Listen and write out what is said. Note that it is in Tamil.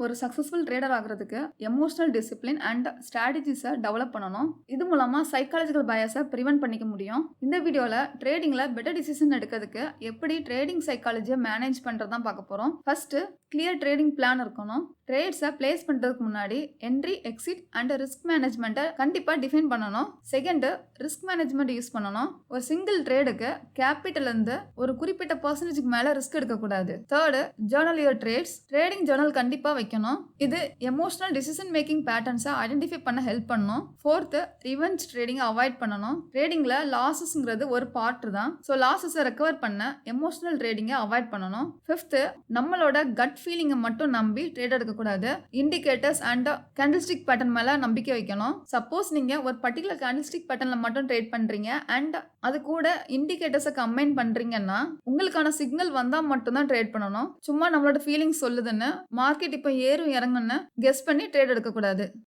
ஒரு சக்ஸஸ்ஃபுல் ட்ரேடர் ஆகுறதுக்கு எமோஷனல் டிசிப்ளின் அண்ட் ஸ்ட்ராட்டஜிஸை டெவலப் பண்ணணும். இது மூலமா சைக்காலஜிக்கல் பயஸை ப்ரிவென்ட் பண்ணிக்க முடியும். இந்த வீடியோவில் ட்ரேடிங்ல பெட்டர் டிசிஷன் எடுக்கிறதுக்கு எப்படி ட்ரேடிங் சைக்காலஜியை மேனேஜ் பண்ணுறதான் பார்க்க போகிறோம். ஃபர்ஸ்ட் கிளியர் ட்ரேடிங் பிளான் இருக்கணும். ட்ரேட்ஸை பிளேஸ் பண்ணுறதுக்கு முன்னாடி என்ட்ரி, எக்ஸிட் அண்ட் ரிஸ்க் மேனேஜ்மெண்ட்டை கண்டிப்பாக டிஃபைன் பண்ணணும். செகண்ட், ரிஸ்க் மேனேஜ்மெண்ட் யூஸ் பண்ணணும். ஒரு சிங்கிள் ட்ரேடுக்கு கேபிட்டலேருந்து ஒரு குறிப்பிட்ட பர்சன்டேஜ்க்கு மேலே ரிஸ்க் எடுக்கக்கூடாது. Third, journal your trades. Trading journal கண்டிப்பாக வைக்கணும். இது எமோஷனல் டிசிஷன் மேக்கிங் பேட்டர்ன்ஸை ஐடென்டிஃபை பண்ண ஹெல்ப் பண்ணும். ஃபோர்த்து, ரிவெஞ்ச் ட்ரேடிங்கை அவாய்ட் பண்ணணும். ட்ரேடிங்கில் லாஸஸ்ங்கிறது ஒரு பார்ட் தான். ஸோ லாஸஸை ரெக்கவர் பண்ண எமோஷனல் ட்ரேடிங்கை அவாய்ட் பண்ணணும். ஃபிஃப்த்து, நம்மளோட கட் ஃபீலிங்கை மட்டும் நம்பி ட்ரேட் எடுக்கக்கூடாது. இண்டிகேட்டர்ஸ் அண்ட் கேண்டில்ஸ்டிக் பேட்டர்ன் மேலே நம்பிக்கை வைக்கணும். சப்போஸ் நீங்கள் ஒரு பர்டிகுலர் கேண்டில்ஸ்டிக் பேட்டர்னில் மட்டும் ட்ரேட் பண்ணுறீங்க அண்ட் அது கூட இண்டிகேட்டர்ஸை கம்பைன் பண்ணுறீங்கன்னா உங்களுக்கான சிக்னல் வந்தால் மட்டும்தான் ட்ரேட் பண்ணணும். சும்மா நம்மளோட ஃபீலிங்ஸ் சொல்லுதுன்னு மார்க்கெட் இப்போ ஏறும் இறங்குன்னு கெஸ் பண்ணி ட்ரேட் எடுக்கக்கூடாது.